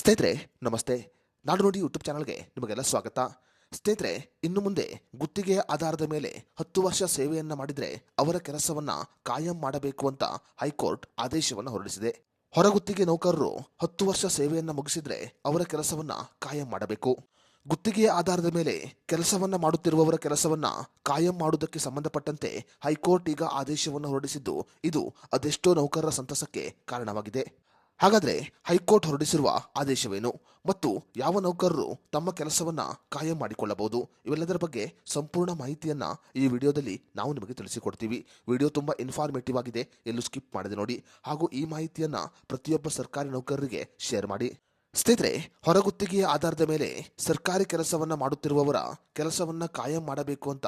ಸ್ನೇಹಿತರೆ ನಮಸ್ತೆ. ನಾಡು ನುಡಿ ಯೂಟ್ಯೂಬ್ ಚಾನಲ್ಗೆ ನಿಮಗೆಲ್ಲ ಸ್ವಾಗತ. ಸ್ನೇಹಿತರೆ, ಇನ್ನು ಮುಂದೆ ಗುತ್ತಿಗೆಯ ಆಧಾರದ ಮೇಲೆ 10 ವರ್ಷ ಸೇವೆಯನ್ನ ಮಾಡಿದರೆ ಅವರ ಕೆಲಸವನ್ನ ಕಾಯಂ ಮಾಡಬೇಕು ಅಂತ ಹೈಕೋರ್ಟ್ ಆದೇಶವನ್ನು ಹೊರಡಿಸಿದೆ. ಹೊರಗುತ್ತಿಗೆ ನೌಕರರು 10 ವರ್ಷ ಸೇವೆಯನ್ನ ಮುಗಿಸಿದ್ರೆ ಅವರ ಕೆಲಸವನ್ನ ಕಾಯಂ ಮಾಡಬೇಕು. ಗುತ್ತಿಗೆಯ ಆಧಾರದ ಮೇಲೆ ಕೆಲಸವನ್ನ ಮಾಡುತ್ತಿರುವವರ ಕೆಲಸವನ್ನ ಕಾಯಂ ಮಾಡುವುದಕ್ಕೆ ಸಂಬಂಧಪಟ್ಟಂತೆ ಹೈಕೋರ್ಟ್ ಈಗ ಆದೇಶವನ್ನು ಹೊರಡಿಸಿದ್ದು, ಇದು ಅದೆಷ್ಟೋ ನೌಕರರ ಸಂತಸಕ್ಕೆ ಕಾರಣವಾಗಿದೆ. ಹಾಗಾದ್ರೆ ಹೈಕೋರ್ಟ್ ಹೊರಡಿಸಿರುವ ಆದೇಶವೇನು ಮತ್ತು ಯಾವ ನೌಕರರು ತಮ್ಮ ಕೆಲಸವನ್ನ ಕಾಯಂ ಮಾಡಿಕೊಳ್ಳಬಹುದು, ಇವೆಲ್ಲದರ ಬಗ್ಗೆ ಸಂಪೂರ್ಣ ಮಾಹಿತಿಯನ್ನ ಈ ವಿಡಿಯೋದಲ್ಲಿ ನಾವು ನಿಮಗೆ ತಿಳಿಸಿಕೊಡ್ತೀವಿ. ವಿಡಿಯೋ ತುಂಬಾ ಇನ್ಫಾರ್ಮೇಟಿವ್ ಆಗಿದೆ, ಎಲ್ಲೂ ಸ್ಕಿಪ್ ಮಾಡದೆ ನೋಡಿ. ಹಾಗೂ ಈ ಮಾಹಿತಿಯನ್ನ ಪ್ರತಿಯೊಬ್ಬ ಸರ್ಕಾರಿ ನೌಕರರಿಗೆ ಶೇರ್ ಮಾಡಿ. ಸ್ನೇಹಿತರೆ, ಹೊರಗುತ್ತಿಗೆಯ ಆಧಾರದ ಮೇಲೆ ಸರ್ಕಾರಿ ಕೆಲಸವನ್ನ ಮಾಡುತ್ತಿರುವವರ ಕೆಲಸವನ್ನ ಕಾಯಂ ಮಾಡಬೇಕು ಅಂತ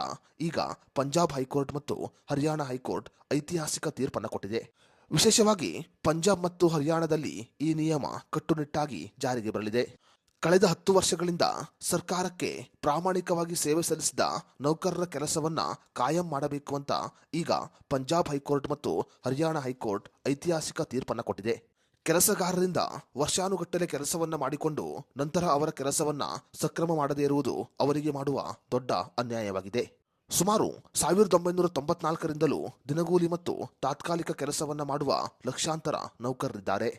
ಈಗ ಪಂಜಾಬ್ ಹೈಕೋರ್ಟ್ ಮತ್ತು ಹರಿಯಾಣ ಹೈಕೋರ್ಟ್ ಐತಿಹಾಸಿಕ ತೀರ್ಪನ್ನು ಕೊಟ್ಟಿದೆ. ವಿಶೇಷವಾಗಿ ಪಂಜಾಬ್ ಮತ್ತು ಹರಿಯಾಣದಲ್ಲಿ ಈ ನಿಯಮ ಕಟ್ಟುನಿಟ್ಟಾಗಿ ಜಾರಿಗೆ ಬರಲಿದೆ. ಕಳೆದ 10 ವರ್ಷಗಳಿಂದ ಸರ್ಕಾರಕ್ಕೆ ಪ್ರಾಮಾಣಿಕವಾಗಿ ಸೇವೆ ಸಲ್ಲಿಸಿದ ನೌಕರರ ಕೆಲಸವನ್ನ ಕಾಯಂ ಮಾಡಬೇಕು ಅಂತ ಈಗ ಪಂಜಾಬ್ ಹೈಕೋರ್ಟ್ ಮತ್ತು ಹರಿಯಾಣ ಹೈಕೋರ್ಟ್ ಐತಿಹಾಸಿಕ ತೀರ್ಪನ್ನು ಕೊಟ್ಟಿದೆ. ಕೆಲಸಗಾರರಿಂದ ವರ್ಷಾನುಗಟ್ಟಲೆ ಕೆಲಸವನ್ನ ಮಾಡಿಕೊಂಡು ನಂತರ ಅವರ ಕೆಲಸವನ್ನ ಸಕ್ರಮ ಮಾಡದೇ ಇರುವುದು ಅವರಿಗೆ ಮಾಡುವ ದೊಡ್ಡ ಅನ್ಯಾಯವಾಗಿದೆ. ಸುಮಾರು 1994ರಿಂದಲೂ ದಿನಗೂಲಿ ಮತ್ತು ತಾತ್ಕಾಲಿಕ ಕೆಲಸವನ್ನ ಮಾಡುವ ಲಕ್ಷಾಂತರ ನೌಕರರಿದ್ದಾರೆ.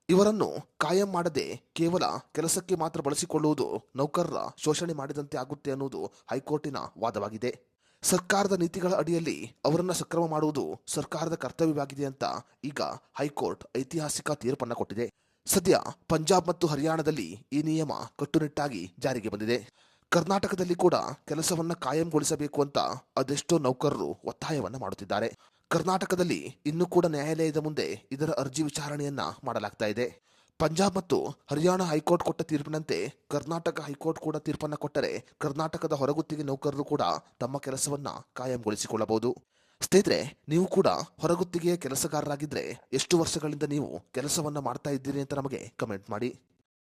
ಇವರನ್ನು ಕಾಯಂ ಮಾಡದೆ ಕೇವಲ ಕೆಲಸಕ್ಕೆ ಮಾತ್ರ ಬಳಸಿಕೊಳ್ಳುವುದು ನೌಕರರ ಶೋಷಣೆ ಮಾಡಿದಂತೆ ಆಗುತ್ತೆ ಅನ್ನುವುದು ಹೈಕೋರ್ಟಿನ ವಾದವಾಗಿದೆ. ಸರ್ಕಾರದ ನೀತಿಗಳ ಅಡಿಯಲ್ಲಿ ಅವರನ್ನ ಸಕ್ರಮ ಮಾಡುವುದು ಸರ್ಕಾರದ ಕರ್ತವ್ಯವಾಗಿದೆ ಅಂತ ಈಗ ಹೈಕೋರ್ಟ್ ಐತಿಹಾಸಿಕ ತೀರ್ಪನ್ನು ಕೊಟ್ಟಿದೆ. ಸದ್ಯ ಪಂಜಾಬ್ ಮತ್ತು ಹರಿಯಾಣದಲ್ಲಿ ಈ ನಿಯಮ ಕಟ್ಟುನಿಟ್ಟಾಗಿ ಜಾರಿಗೆ ಬಂದಿದೆ. ಕರ್ನಾಟಕದಲ್ಲಿ ಕೂಡ ಕೆಲಸವನ್ನ ಕಾಯಂಗೊಳಿಸಬೇಕು ಅಂತ ಅದೆಷ್ಟೋ ನೌಕರರು ಒತ್ತಾಯವನ್ನ ಮಾಡುತ್ತಿದ್ದಾರೆ. ಕರ್ನಾಟಕದಲ್ಲಿ ಇನ್ನೂ ಕೂಡ ನ್ಯಾಯಾಲಯದ ಮುಂದೆ ಇದರ ಅರ್ಜಿ ವಿಚಾರಣೆಯನ್ನ ಮಾಡಲಾಗ್ತಾ ಇದೆ. ಪಂಜಾಬ್ ಮತ್ತು ಹರಿಯಾಣ ಹೈಕೋರ್ಟ್ ಕೊಟ್ಟ ತೀರ್ಪಿನಂತೆ ಕರ್ನಾಟಕ ಹೈಕೋರ್ಟ್ ಕೂಡ ತೀರ್ಪನ್ನು ಕೊಟ್ಟರೆ ಕರ್ನಾಟಕದ ಹೊರಗುತ್ತಿಗೆ ನೌಕರರು ಕೂಡ ತಮ್ಮ ಕೆಲಸವನ್ನ ಕಾಯಂಗೊಳಿಸಿಕೊಳ್ಳಬಹುದು. ಸ್ನೇಹಿತರೆ, ನೀವು ಕೂಡ ಹೊರಗುತ್ತಿಗೆಯ ಕೆಲಸಗಾರರಾಗಿದ್ರೆ ಎಷ್ಟು ವರ್ಷಗಳಿಂದ ನೀವು ಕೆಲಸವನ್ನ ಮಾಡ್ತಾ ಇದ್ದೀರಿ ಅಂತ ನಮಗೆ ಕಮೆಂಟ್ ಮಾಡಿ.